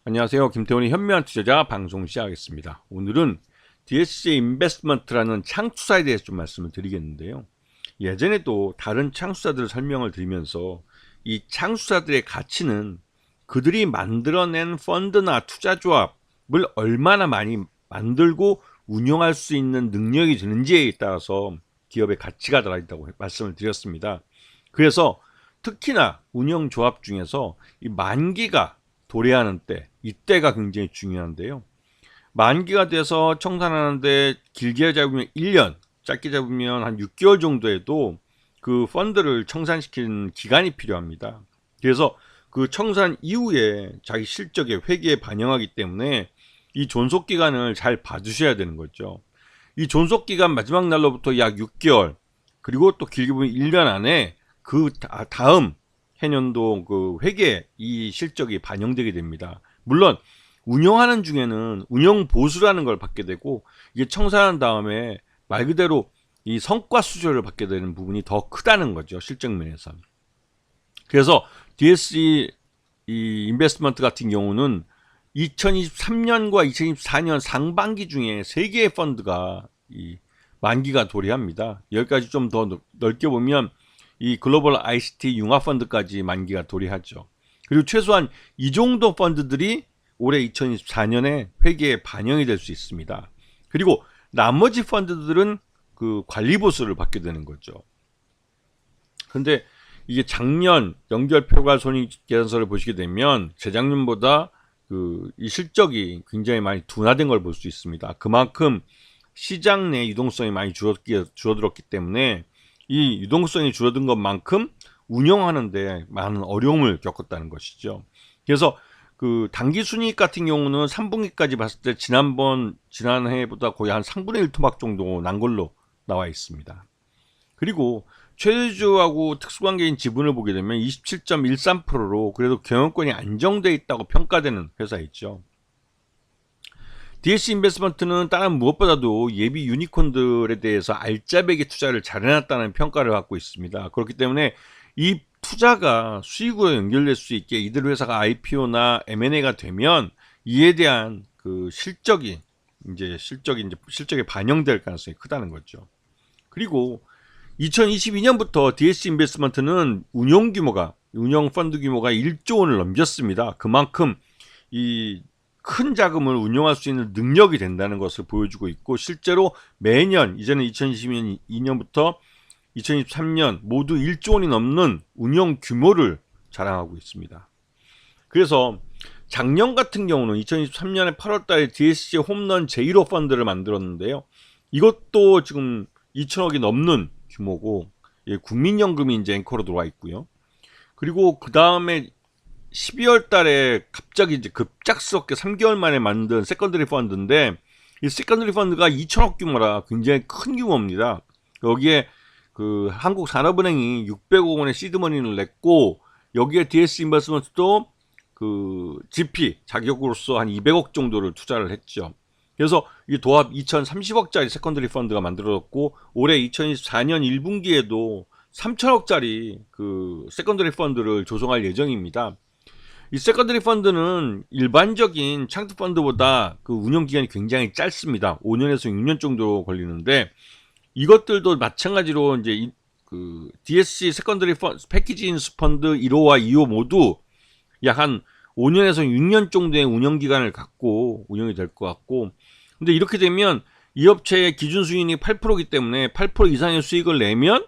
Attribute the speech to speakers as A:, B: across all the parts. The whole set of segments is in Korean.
A: 안녕하세요. 김태훈의 현명한 투자자 방송 시작하겠습니다. 오늘은 DSC 인베스트먼트라는 창투사에 대해서 좀 말씀을 드리겠는데요. 예전에도 다른 창투사들을 설명을 드리면서 이 창투사들의 가치는 그들이 만들어낸 펀드나 투자조합을 얼마나 많이 만들고 운영할 수 있는 능력이 되는지에 따라서 기업의 가치가 달라있다고 말씀을 드렸습니다. 그래서 특히나 운영조합 중에서 이 만기가 도래하는 때, 이때가 굉장히 중요한데요. 만기가 돼서 청산하는데 길게 잡으면 1년, 짧게 잡으면 한 6개월 정도에도 그 펀드를 청산시키는 기간이 필요합니다. 그래서 그 청산 이후에 자기 실적의 회계에 반영하기 때문에 이 존속기간을 잘 봐주셔야 되는 거죠. 이 존속기간 마지막 날로부터 약 6개월, 그리고 또 길게 보면 1년 안에 그 다음 해년도 그 회계에 이 실적이 반영되게 됩니다. 물론 운영하는 중에는 운영 보수라는 걸 받게 되고, 이게 청산한 다음에 말 그대로 이 성과 수주를 받게 되는 부분이 더 크다는 거죠, 실적면에서. 그래서 DSE 이 인베스트먼트 같은 경우는 2023년과 2024년 상반기 중에 3개의 펀드가 이 만기가 도래합니다. 여기까지 좀 더 넓게 보면 이 글로벌 ICT 융합 펀드까지 만기가 도래하죠. 그리고 최소한 이 정도 펀드들이 올해 2024년에 회계에 반영이 될 수 있습니다. 그리고 나머지 펀드들은 그 관리 보수를 받게 되는 거죠. 근데 이게 작년 연결표가 손익계산서를 보시게 되면 재작년보다 그 이 실적이 굉장히 많이 둔화된 걸 볼 수 있습니다. 그만큼 시장 내 유동성이 많이 줄어들었기 때문에 이 유동성이 줄어든 것만큼 운영하는데 많은 어려움을 겪었다는 것이죠. 그래서 그 단기 순이익 같은 경우는 3분기까지 봤을 때 지난해보다 거의 한 3분의 1 토막 정도 난 걸로 나와 있습니다. 그리고 최대주하고 특수관계인 지분을 보게 되면 27.13%로 그래도 경영권이 안정되어 있다고 평가되는 회사있죠. DS 인베스트먼트는 다른 무엇보다도 예비 유니콘들에 대해서 알짜배기 투자를 잘 해놨다는 평가를 받고 있습니다. 그렇기 때문에 이 투자가 수익으로 연결될 수 있게 이들 회사가 IPO나 M&A가 되면 이에 대한 그 실적이 실적에 반영될 가능성이 크다는 거죠. 그리고 2022년부터 DS 인베스트먼트는 운영 펀드 규모가 1조 원을 넘겼습니다. 그만큼 이 큰 자금을 운용할 수 있는 능력이 된다는 것을 보여주고 있고, 실제로 매년 이제는 2022년부터 2023년 모두 1조 원이 넘는 운영 규모를 자랑하고 있습니다. 그래서 작년 같은 경우는 2023년에 8월 달에 DSC 홈런 제1호 펀드를 만들었는데요. 이것도 지금 2천억이 넘는 규모고, 예, 국민연금이 이제 앵커로 들어와 있고요. 그리고 그 다음에 12월 달에 갑자기 이제 급작스럽게 3개월 만에 만든 세컨더리 펀드인데, 이 세컨더리 펀드가 2천억 규모라 굉장히 큰 규모입니다. 여기에 그 한국산업은행이 600억 원의 시드머니를 냈고, 여기에 DS 인베스트먼트도 그 GP 자격으로서 한 200억 정도를 투자를 했죠. 그래서 이 도합 2030억짜리 세컨더리 펀드가 만들어졌고, 올해 2024년 1분기에도 3천억짜리 그 세컨더리 펀드를 조성할 예정입니다. 이 세컨더리 펀드는 일반적인 창투 펀드보다 그 운영 기간이 굉장히 짧습니다. 5년에서 6년 정도 걸리는데, 이것들도 마찬가지로 이제 그 DSC 세컨더리 패키지 인수 펀드 1호와 2호 모두 약 한 5년에서 6년 정도의 운영 기간을 갖고 운영이 될 것 같고, 근데 이렇게 되면 이 업체의 기준 수익이 8%이기 때문에 8% 이상의 수익을 내면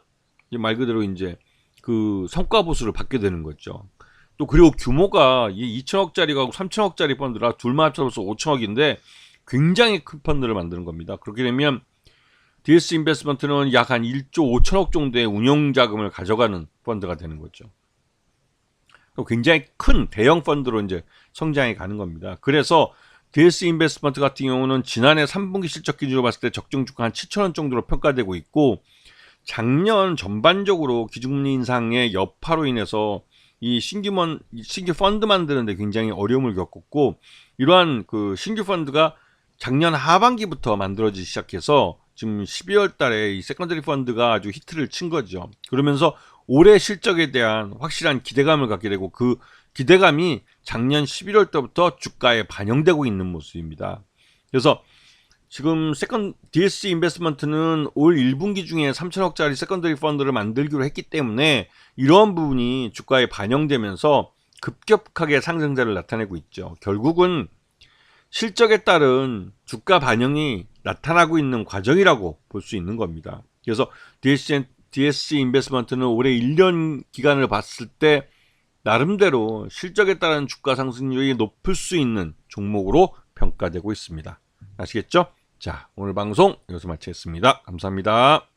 A: 이제 말 그대로 이제 그 성과 보수를 받게 되는 거죠. 또 그리고 규모가 이 2천억짜리가 3천억짜리 펀드라 둘만 합쳐서 5천억인데 굉장히 큰 펀드를 만드는 겁니다. 그렇게 되면 DS 인베스트먼트는 약 한 1조 5천억 정도의 운용 자금을 가져가는 펀드가 되는 거죠. 굉장히 큰 대형 펀드로 이제 성장해 가는 겁니다. 그래서 DS 인베스트먼트 같은 경우는 지난해 3분기 실적 기준으로 봤을 때 적정 주가 한 7천원 정도로 평가되고 있고, 작년 전반적으로 기준금리 인상의 여파로 인해서 이 신규 펀드 만드는데 굉장히 어려움을 겪었고, 이러한 그 신규 펀드가 작년 하반기부터 만들어지기 시작해서 지금 12월 달에 이 세컨더리 펀드가 아주 히트를 친 거죠. 그러면서 올해 실적에 대한 확실한 기대감을 갖게 되고, 그 기대감이 작년 11월 때부터 주가에 반영되고 있는 모습입니다. 그래서 지금 DSC 인베스트먼트는 올 1분기 중에 3천억짜리 세컨더리 펀드를 만들기로 했기 때문에 이러한 부분이 주가에 반영되면서 급격하게 상승세를 나타내고 있죠. 결국은 실적에 따른 주가 반영이 나타나고 있는 과정이라고 볼 수 있는 겁니다. 그래서 DSC 인베스트먼트는 올해 1년 기간을 봤을 때 나름대로 실적에 따른 주가 상승률이 높을 수 있는 종목으로 평가되고 있습니다. 아시겠죠? 자, 오늘 방송 여기서 마치겠습니다. 감사합니다.